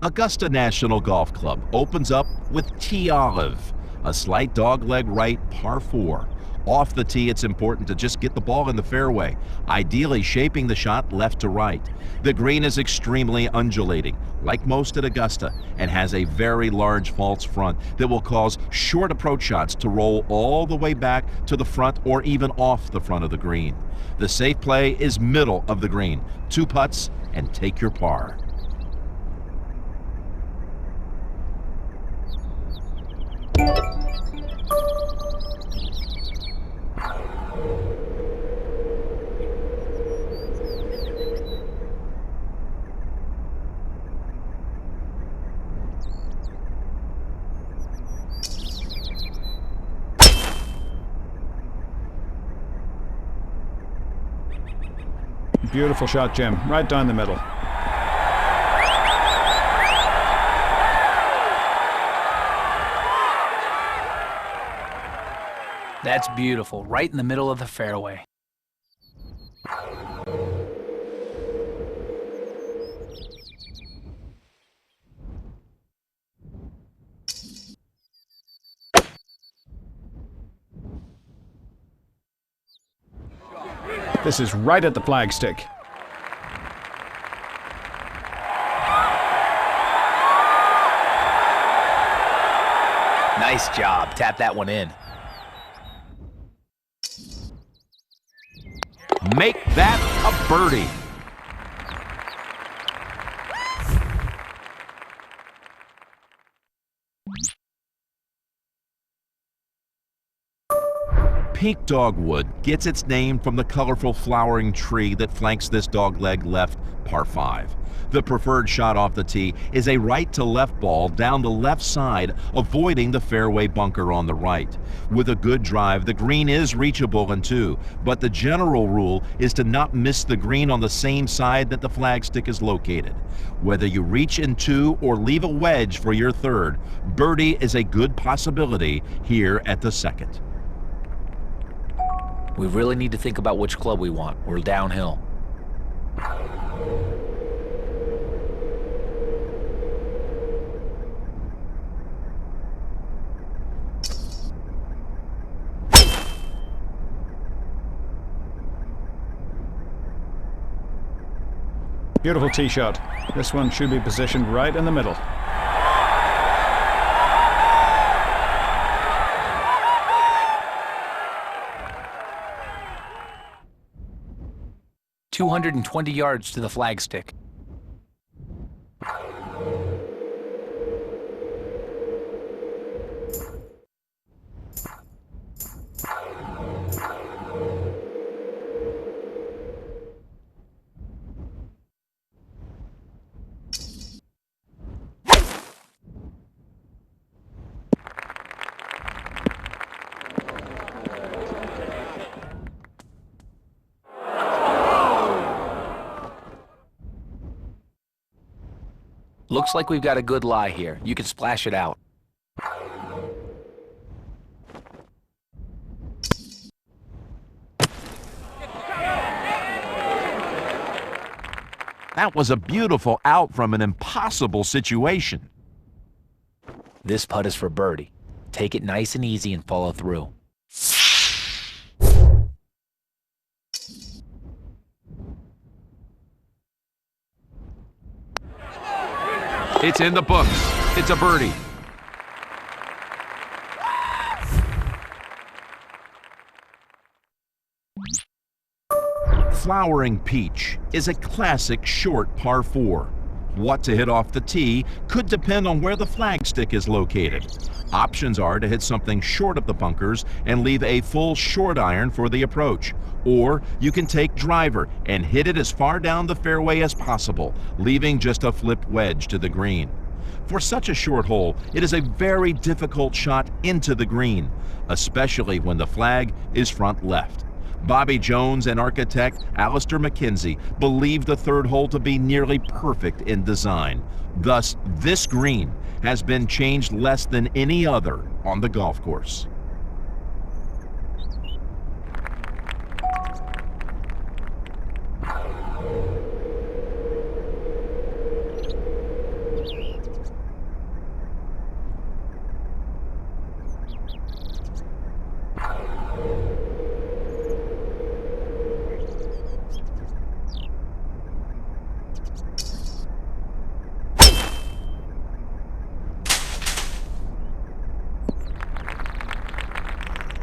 Augusta National Golf Club opens up with Tee Olive, a slight dogleg right par 4. Off the tee, it's important to just get the ball in the fairway, ideally shaping the shot left to right. The green is extremely undulating, like most at Augusta, and has a very large false front that will cause short approach shots to roll all the way back to the front or even off the front of the green. The safe play is middle of the green, 2 putts, and take your par. Beautiful shot, Jim. Right down the middle. That's beautiful. Right in the middle of the fairway. This is right at the flagstick. Nice job. Tap that one in. Make that a birdie. Pink dogwood gets its name from the colorful flowering tree that flanks this dogleg left par 5. The preferred shot off the tee is a right to left ball down the left side, avoiding the fairway bunker on the right. With a good drive, the green is reachable in 2, but the general rule is to not miss the green on the same side that the flagstick is located. Whether you reach in 2 or leave a wedge for your 3rd, birdie is a good possibility here at the 2nd. We really need to think about which club we want. We're downhill. Beautiful tee shot. This one should be positioned right in the middle. $220 yards to the flagstick. Looks like we've got a good lie here. You can splash it out. That was a beautiful out from an impossible situation. This putt is for birdie. Take it nice and easy and follow through. It's in the books. It's a birdie. Flowering Peach is a classic short par 4. What to hit off the tee could depend on where the flagstick is located. Options are to hit something short of the bunkers and leave a full short iron for the approach. Or you can take driver and hit it as far down the fairway as possible, leaving just a flipped wedge to the green. For such a short hole, it is a very difficult shot into the green, especially when the flag is front left. Bobby Jones and architect Alistair McKenzie believe the 3rd hole to be nearly perfect in design. Thus, this green has been changed less than any other on the golf course.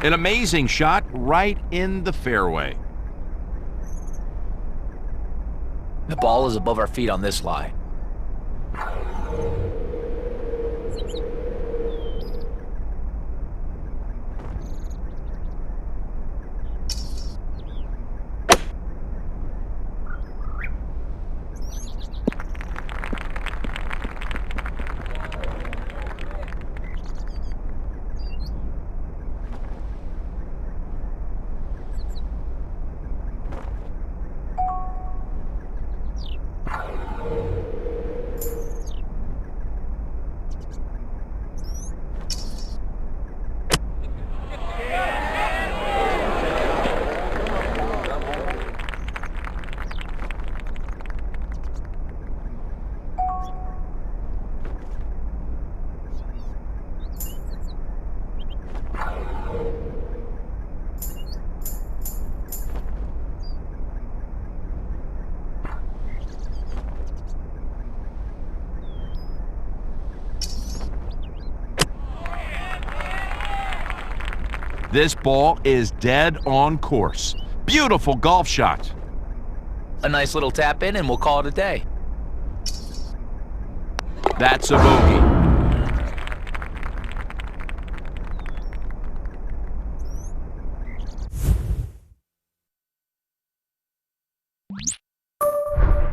An amazing shot right in the fairway. The ball is above our feet on this lie. This ball is dead on course. Beautiful golf shot. A nice little tap in and we'll call it a day. That's a bogey.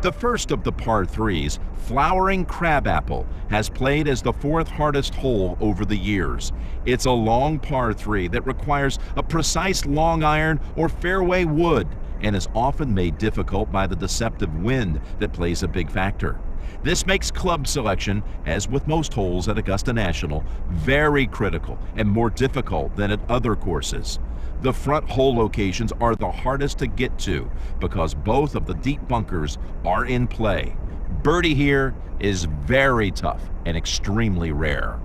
The first of the par threes, Flowering Crabapple, has played as the fourth hardest hole over the years. It's a long par three that requires a precise long iron or fairway wood and is often made difficult by the deceptive wind that plays a big factor. This makes club selection, as with most holes at Augusta National, very critical and more difficult than at other courses. The front hole locations are the hardest to get to because both of the deep bunkers are in play. Birdie here is very tough and extremely rare.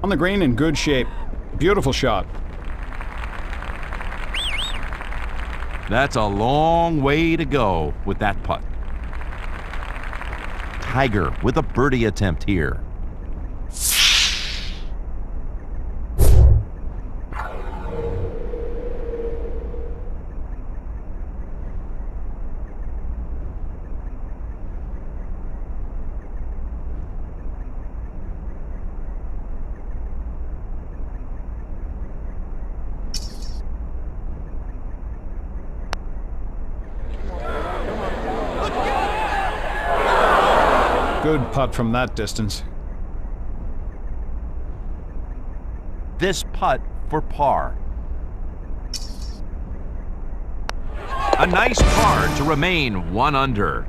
On the green in good shape. Beautiful shot. That's a long way to go with that putt. Tiger with a birdie attempt here. Good putt from that distance. This putt for par. A nice par to remain 1 under.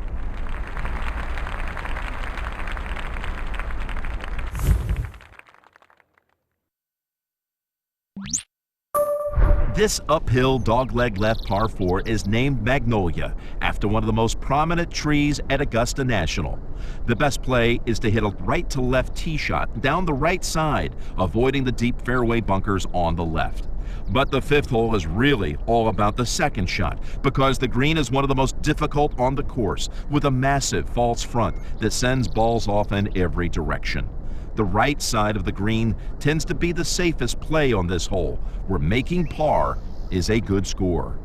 This uphill dogleg left par 4 is named Magnolia, after one of the most prominent trees at Augusta National. The best play is to hit a right to left tee shot down the right side, avoiding the deep fairway bunkers on the left. But the fifth hole is really all about the second shot, because the green is one of the most difficult on the course, with a massive false front that sends balls off in every direction. The right side of the green tends to be the safest play on this hole, where making par is a good score.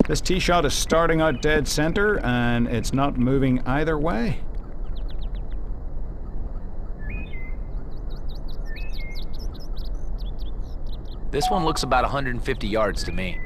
This tee shot is starting out dead center, and it's not moving either way. This one looks about 150 yards to me.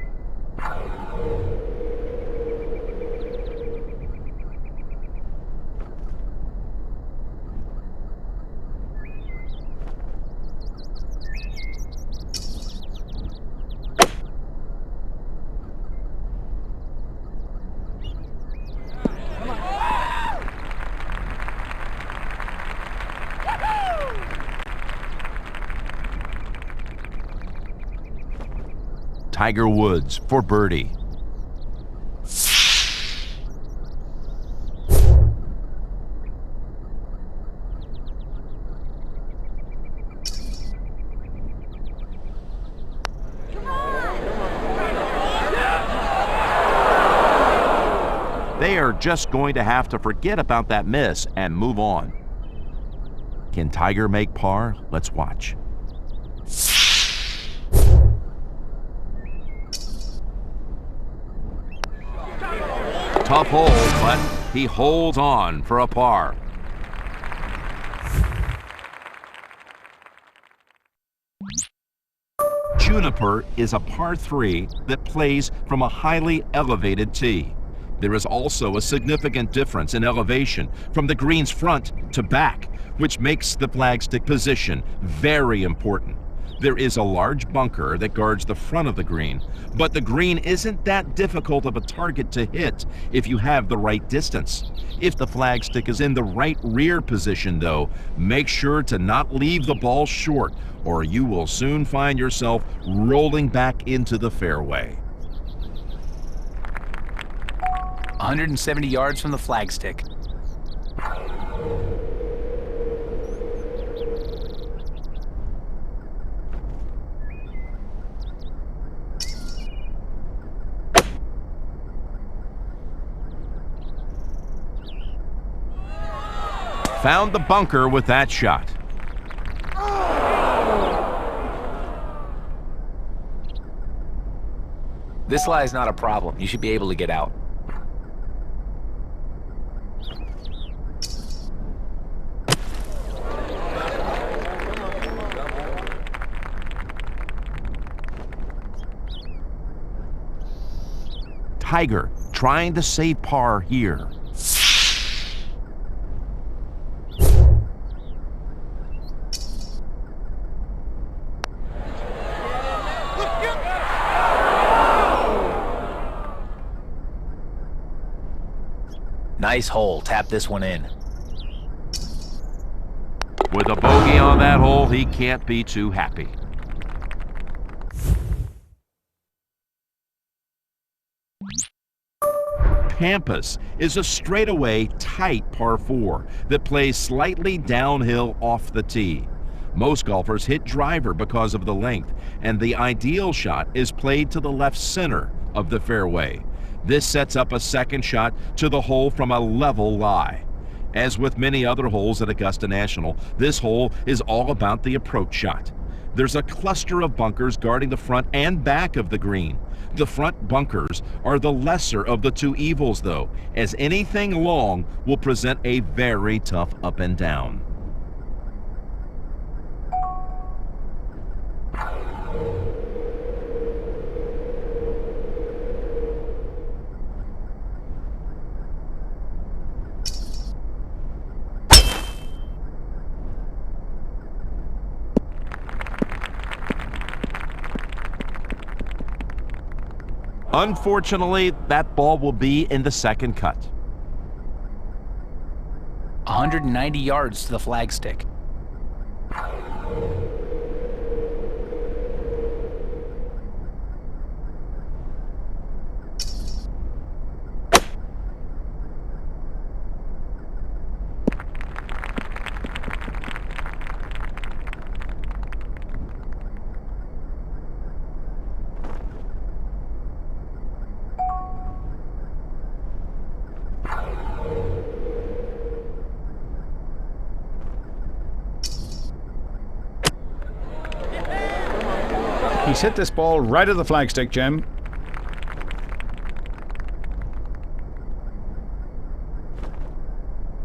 Tiger Woods for birdie. They are just going to have to forget about that miss and move on. Can Tiger make par? Let's watch. Tough hole, but he holds on for a par. Juniper is a par 3 that plays from a highly elevated tee. There is also a significant difference in elevation from the green's front to back, which makes the flagstick position very important. There is a large bunker that guards the front of the green, but the green isn't that difficult of a target to hit if you have the right distance. If the flagstick is in the right rear position, though, make sure to not leave the ball short, or you will soon find yourself rolling back into the fairway. 170 yards from the flagstick. Found the bunker with that shot. This lie is not a problem. You should be able to get out. Tiger trying to save par here. Nice hole. Tap this one in. With a bogey on that hole, he can't be too happy. Pampas is a straightaway, tight par 4 that plays slightly downhill off the tee. Most golfers hit driver because of the length, and the ideal shot is played to the left center of the fairway. This sets up a second shot to the hole from a level lie. As with many other holes at Augusta National, this hole is all about the approach shot. There's a cluster of bunkers guarding the front and back of the green. The front bunkers are the lesser of the two evils, though, as anything long will present a very tough up and down. Unfortunately, that ball will be in the second cut. 190 yards to the flagstick. He's hit this ball right at the flagstick, Jim.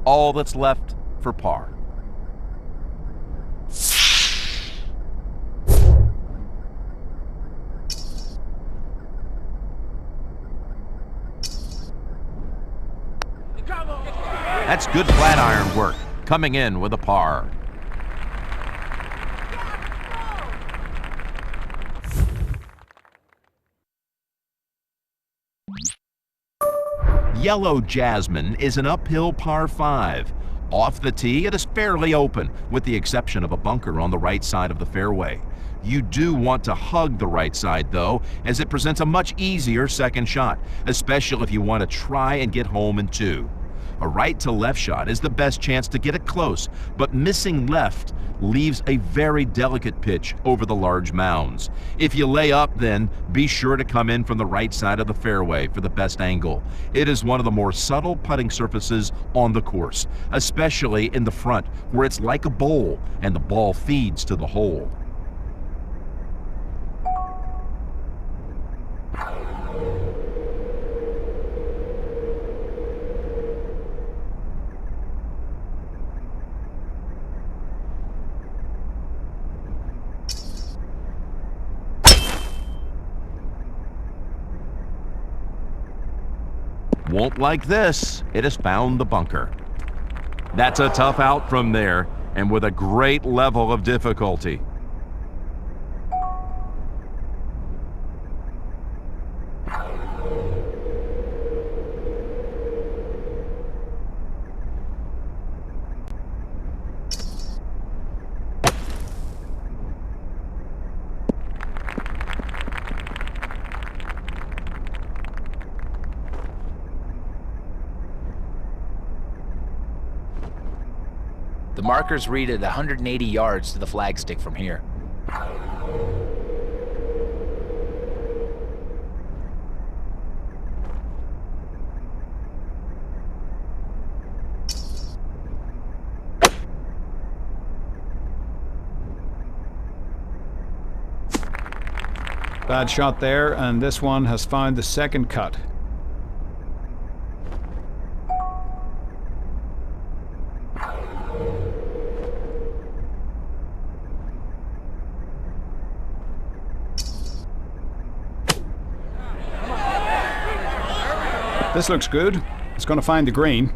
All that's left for par. That's good flat iron work, coming in with a par. Yellow Jasmine is an uphill par 5. Off the tee, it is fairly open, with the exception of a bunker on the right side of the fairway. You do want to hug the right side though, as it presents a much easier second shot, especially if you want to try and get home in 2. A right to left shot is the best chance to get it close, but missing left leaves a very delicate pitch over the large mounds. If you lay up, then be sure to come in from the right side of the fairway for the best angle. It is one of the more subtle putting surfaces on the course, especially in the front, where it's like a bowl and the ball feeds to the hole. Won't like this. It has found the bunker. That's a tough out from there, and with a great level of difficulty. The markers read at 180 yards to the flagstick from here. Bad shot there, and this one has found the second cut. This looks good. It's going to find the green. You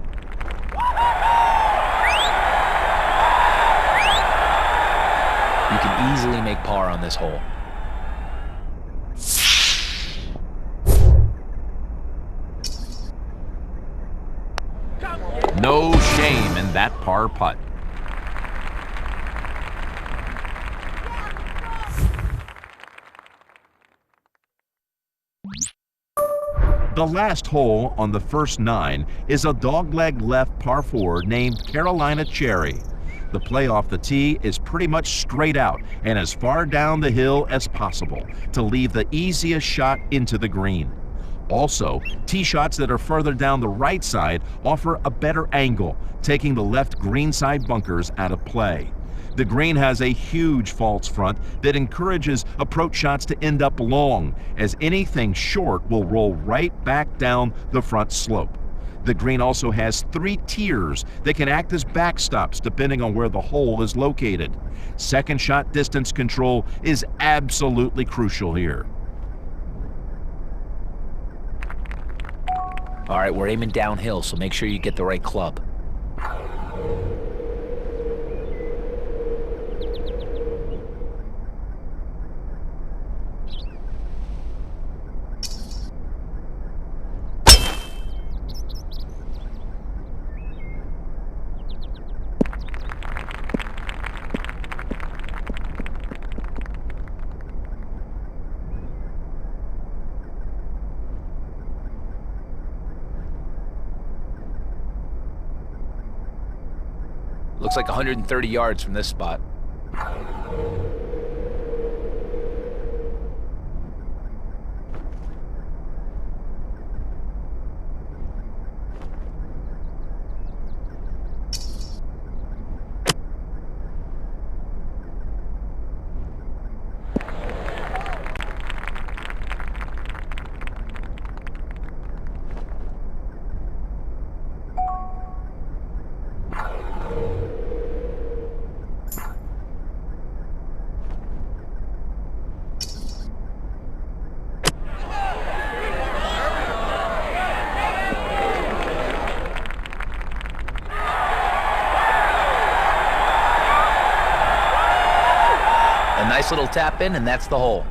can easily make par on this hole. No shame in that par putt. The last hole on the first 9 is a dogleg left par 4 named Carolina Cherry. The play off the tee is pretty much straight out and as far down the hill as possible to leave the easiest shot into the green. Also, tee shots that are further down the right side offer a better angle, taking the left green side bunkers out of play. The green has a huge false front that encourages approach shots to end up long, as anything short will roll right back down the front slope. The green also has 3 tiers that can act as backstops depending on where the hole is located. Second shot distance control is absolutely crucial here. All right, we're aiming downhill, so make sure you get the right club. Looks like 130 yards from this spot. A nice little tap in, and that's the hole.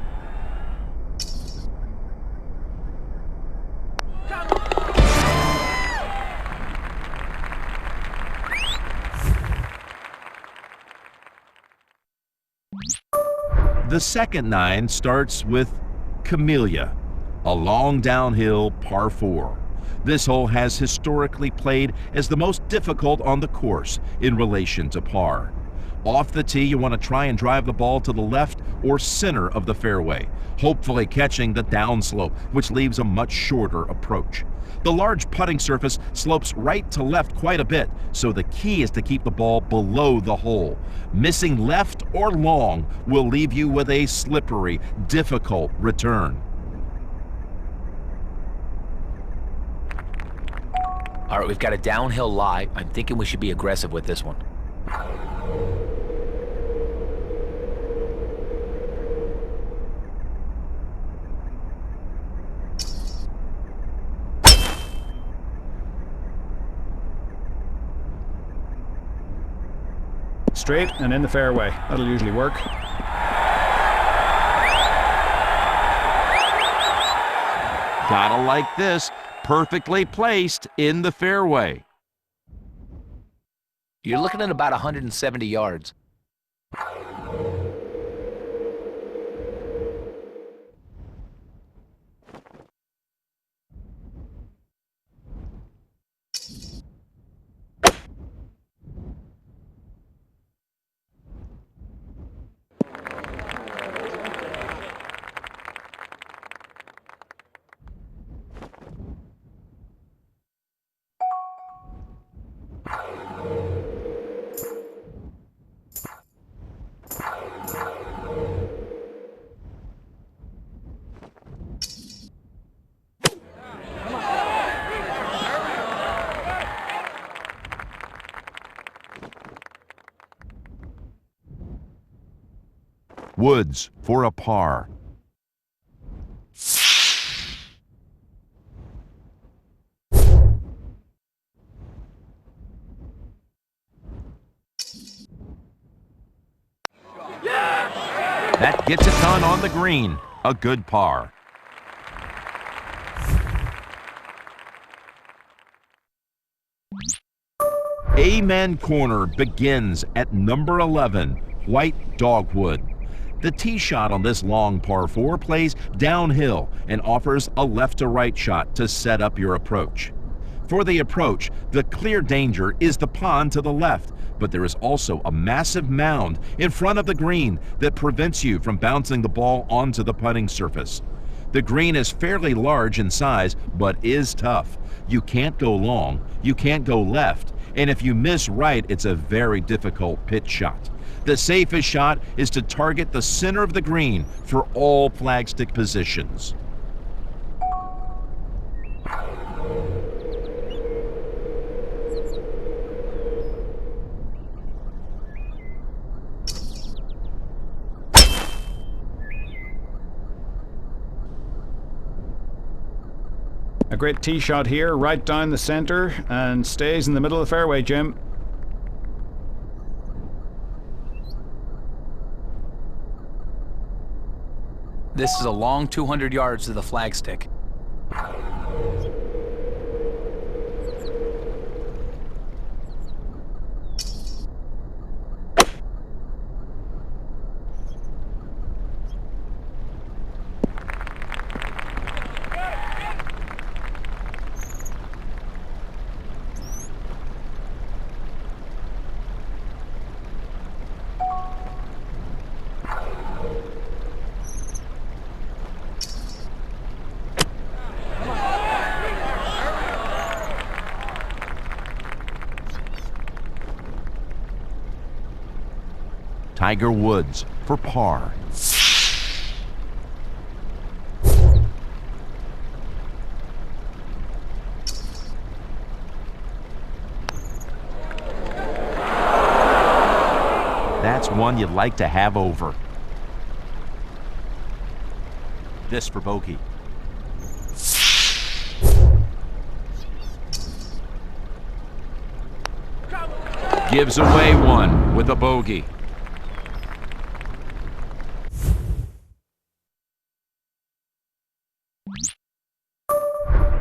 The second 9 starts with Camellia, a long downhill par 4. This hole has historically played as the most difficult on the course in relation to par. Off the tee, you want to try and drive the ball to the left or center of the fairway, hopefully catching the downslope, which leaves a much shorter approach. The large putting surface slopes right to left quite a bit, so the key is to keep the ball below the hole. Missing left or long will leave you with a slippery, difficult return. All right, we've got a downhill lie. I'm thinking we should be aggressive with this one. Straight and in the fairway. That'll usually work. Gotta like this. Perfectly placed in the fairway. You're looking at about 170 yards. Woods for a par. That gets it done on the green. A good par. Amen Corner begins at number 11, White Dogwood. The tee shot on this long par 4 plays downhill and offers a left to right shot to set up your approach. For the approach, the clear danger is the pond to the left, but there is also a massive mound in front of the green that prevents you from bouncing the ball onto the putting surface. The green is fairly large in size, but is tough. You can't go long, you can't go left, and if you miss right, it's a very difficult pitch shot. The safest shot is to target the center of the green for all flagstick positions. A great tee shot here, right down the center, and stays in the middle of the fairway, Jim. This is a long 200 yards to the flagstick. Tiger Woods for par. That's one you'd like to have over. This for bogey. Gives away one with a bogey.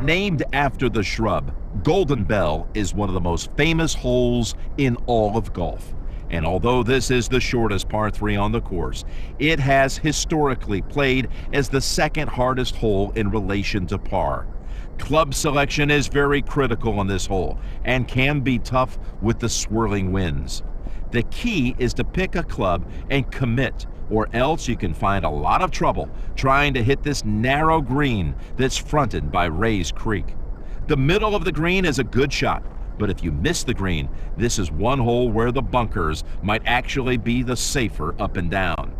Named after the shrub, Golden Bell is one of the most famous holes in all of golf. And although this is the shortest par 3 on the course, it has historically played as the second hardest hole in relation to par. Club selection is very critical on this hole and can be tough with the swirling winds. The key is to pick a club and commit, or else you can find a lot of trouble trying to hit this narrow green that's fronted by Rays Creek. The middle of the green is a good shot, but if you miss the green, this is one hole where the bunkers might actually be the safer up and down.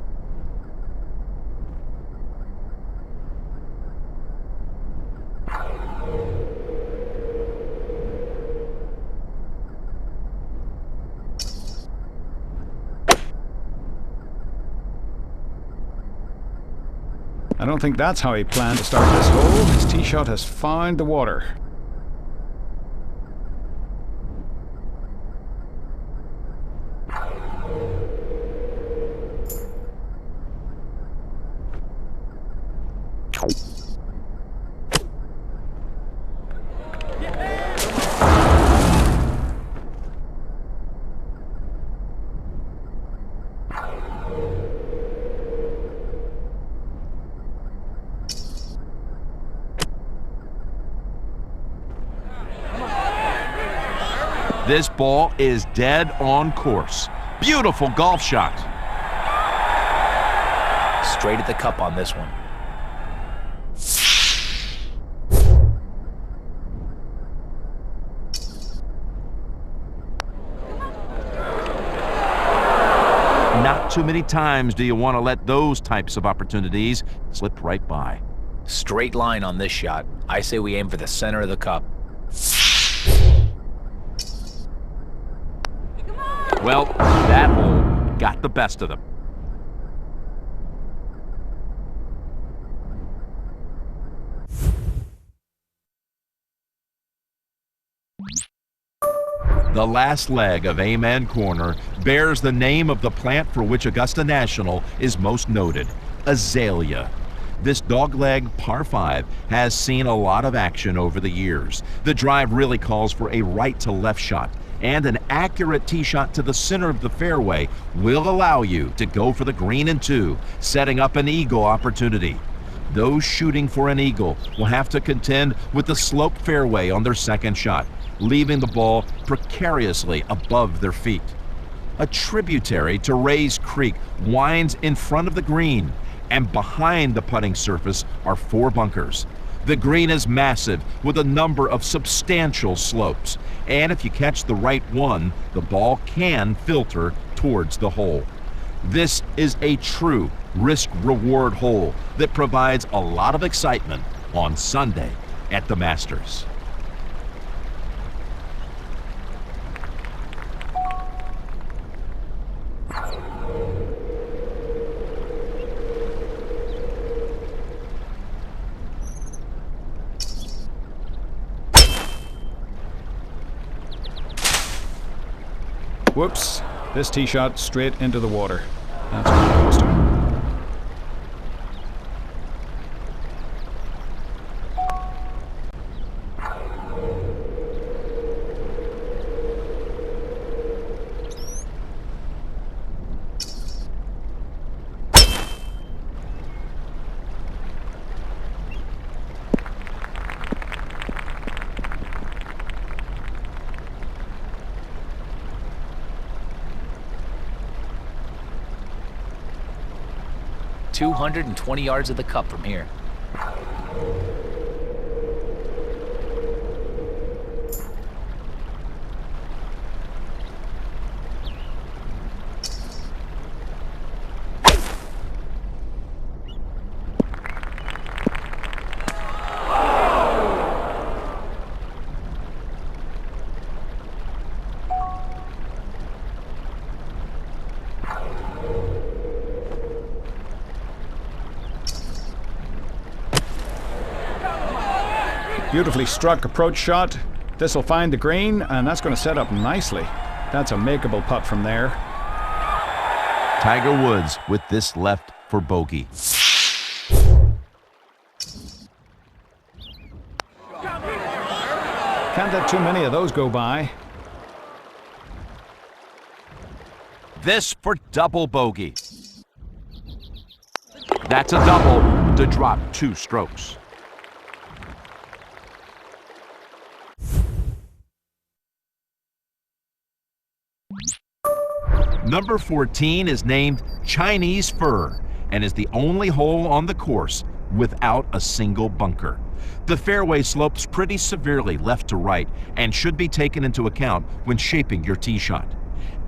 I don't think that's how he planned to start this hole. His tee shot has found the water. This ball is dead on course. Beautiful golf shot. Straight at the cup on this one. Not too many times do you want to let those types of opportunities slip right by. Straight line on this shot. I say we aim for the center of the cup. Well, that hole got the best of them. The last leg of Amen Corner bears the name of the plant for which Augusta National is most noted, azalea. This dogleg par 5 has seen a lot of action over the years. The drive really calls for a right to left shot, and an accurate tee shot to the center of the fairway will allow you to go for the green in 2, setting up an eagle opportunity. Those shooting for an eagle will have to contend with the sloped fairway on their second shot, leaving the ball precariously above their feet. A tributary to Rays Creek winds in front of the green, and behind the putting surface are 4 bunkers. The green is massive with a number of substantial slopes, and if you catch the right one, the ball can filter towards the hole. This is a true risk-reward hole that provides a lot of excitement on Sunday at the Masters. Whoops. This tee shot straight into the water. That's what it goes to. $220 yards of the cup from here. Beautifully struck approach shot. This will find the green, and that's going to set up nicely. That's a makeable putt from there. Tiger Woods with this left for bogey. Can't let too many of those go by. This for double bogey. That's a double to drop 2 strokes. Number 14 is named Chinese Fur and is the only hole on the course without a single bunker. The fairway slopes pretty severely left to right and should be taken into account when shaping your tee shot.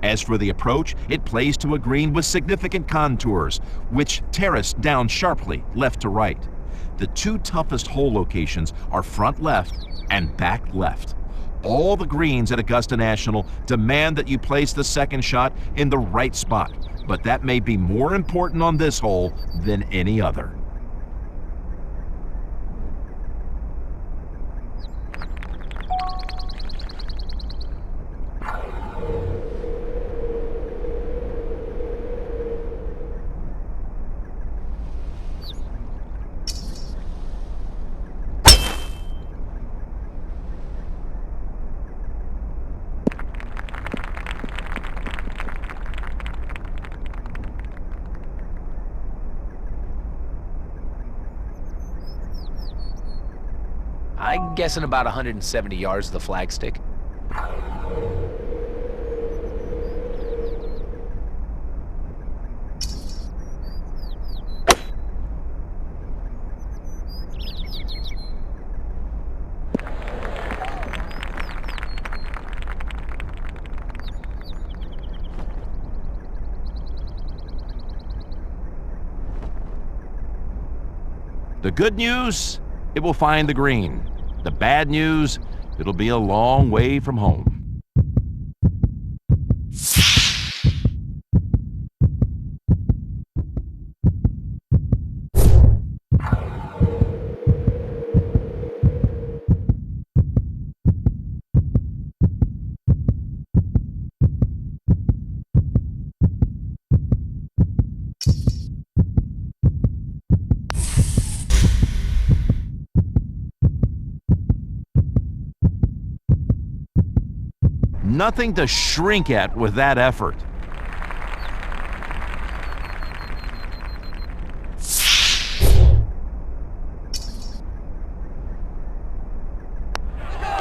As for the approach, it plays to a green with significant contours, which terrace down sharply left to right. The 2 toughest hole locations are front left and back left. All the greens at Augusta National demand that you place the second shot in the right spot, but that may be more important on this hole than any other. I'm guessing about 170 yards to the flagstick. The good news, it will find the green. The bad news, it'll be a long way from home. Nothing to shrink at with that effort.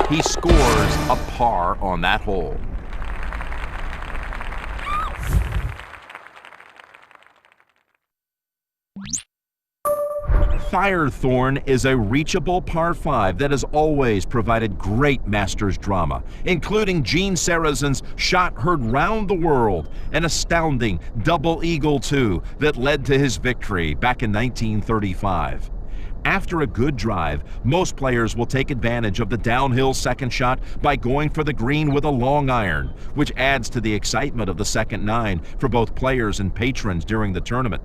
He scores a par on that hole. Firethorn is a reachable par 5 that has always provided great Masters drama, including Gene Sarazen's shot heard round the world, an astounding double eagle 2 that led to his victory back in 1935. After a good drive, most players will take advantage of the downhill second shot by going for the green with a long iron, which adds to the excitement of the second 9 for both players and patrons during the tournament.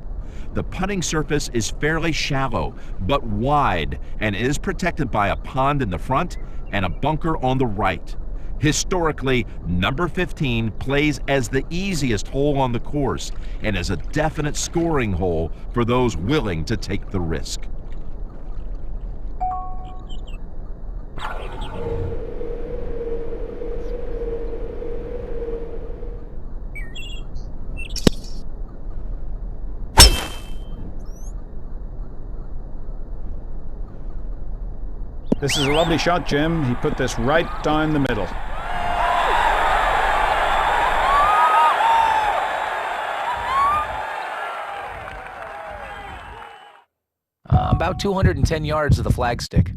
The putting surface is fairly shallow, but wide, and is protected by a pond in the front and a bunker on the right. Historically, number 15 plays as the easiest hole on the course and is a definite scoring hole for those willing to take the risk. This is a lovely shot, Jim. He put this right down the middle. About 210 yards to the flagstick.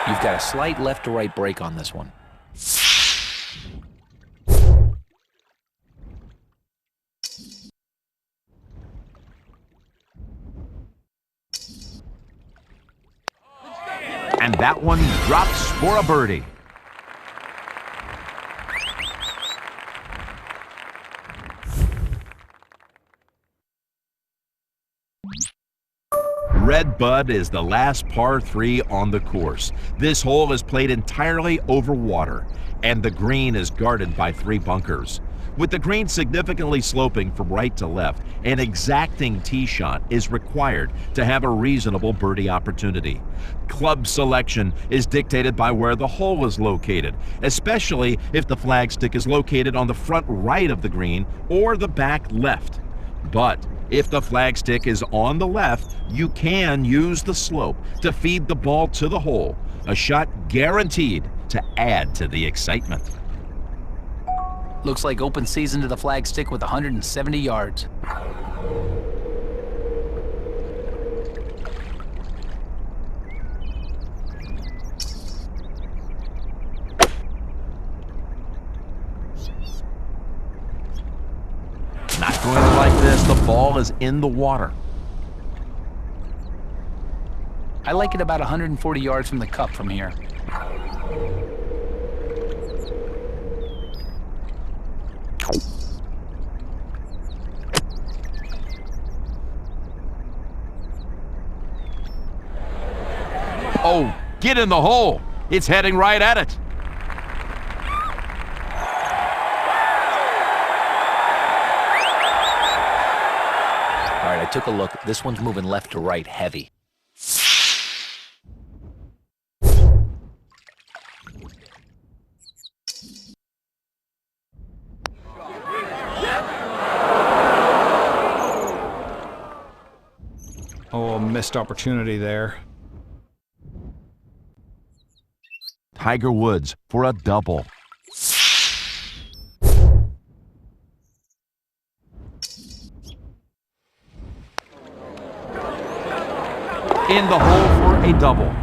You've got a slight left to right break on this one. And that one drops for a birdie. Red Bud is the last par 3 on the course. This hole is played entirely over water, and the green is guarded by 3 bunkers. With the green significantly sloping from right to left, an exacting tee shot is required to have a reasonable birdie opportunity. Club selection is dictated by where the hole is located, especially if the flagstick is located on the front right of the green or the back left. But if the flagstick is on the left, you can use the slope to feed the ball to the hole, a shot guaranteed to add to the excitement. Looks like open season to the flagstick with 170 yards. Not going to like this. The ball is in the water. I like it about 140 yards from the cup from here. Oh, get in the hole. It's heading right at it. All right, I took a look. This one's moving left to right heavy. Oh, missed opportunity there. Tiger Woods for a double. In the hole for a double.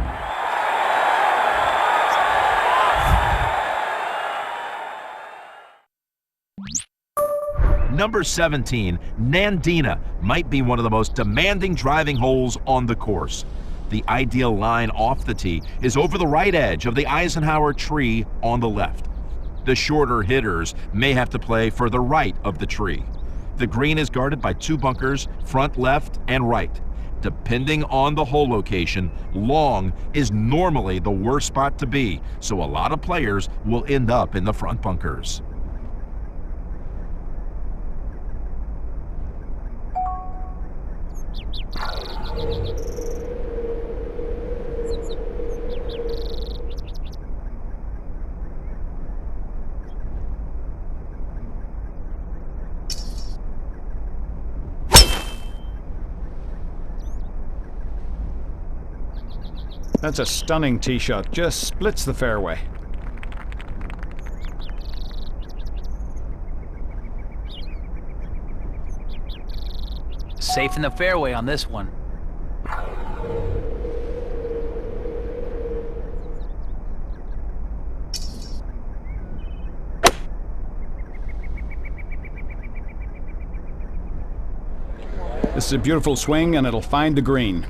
Number 17, Nandina, might be one of the most demanding driving holes on the course. The ideal line off the tee is over the right edge of the Eisenhower tree on the left. The shorter hitters may have to play further right of the tree. The green is guarded by 2 bunkers, front left and right. Depending on the hole location, long is normally the worst spot to be, so a lot of players will end up in the front bunkers. That's a stunning tee shot. Just splits the fairway. Safe in the fairway on this one. This is a beautiful swing, and it'll find the green.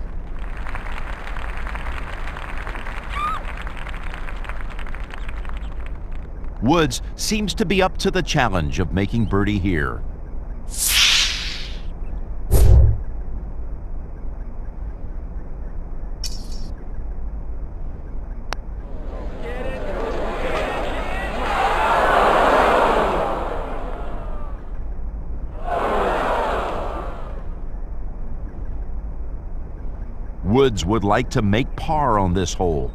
Woods seems to be up to the challenge of making birdie here. Woods would like to make par on this hole.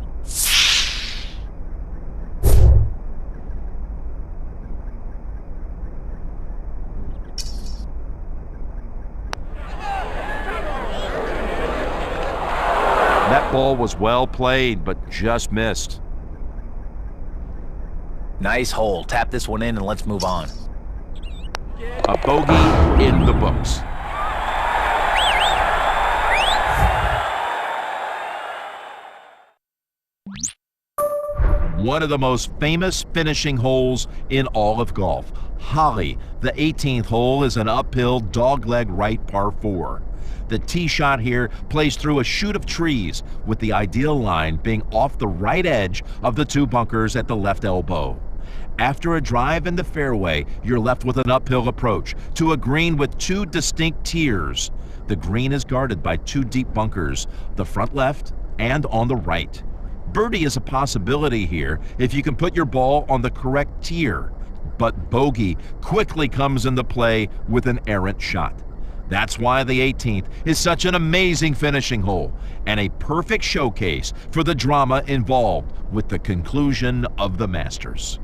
That ball was well played, but just missed. Nice hole. Tap this one in and let's move on. A bogey in the books. One of the most famous finishing holes in all of golf. Holly, the 18th hole, is an uphill dogleg right par 4. The tee shot here plays through a chute of trees, with the ideal line being off the right edge of the 2 bunkers at the left elbow. After a drive in the fairway, you're left with an uphill approach to a green with 2 distinct tiers. The green is guarded by 2 deep bunkers, the front left and on the right. Birdie is a possibility here if you can put your ball on the correct tier, but bogey quickly comes into play with an errant shot. That's why the 18th is such an amazing finishing hole and a perfect showcase for the drama involved with the conclusion of the Masters.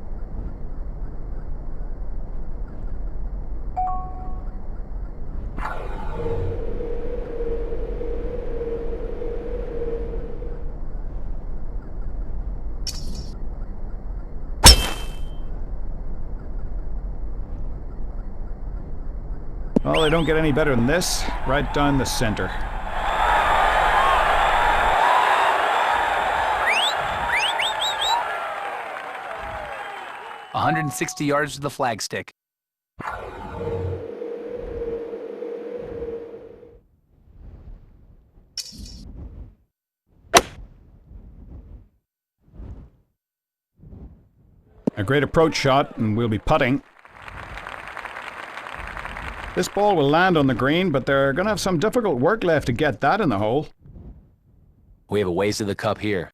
Well, they don't get any better than this. Right down the center. "160 yards to the flagstick." A great approach shot, and we'll be putting. This ball will land on the green, but they're going to have some difficult work left to get that in the hole. We have a ways to the cup here.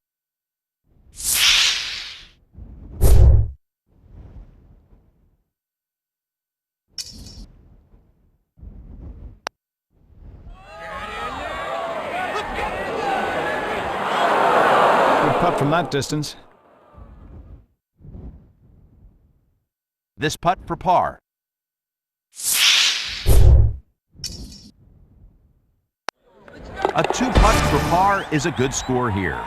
Good putt from that distance. This putt for par. A 2 putt for par is a good score here.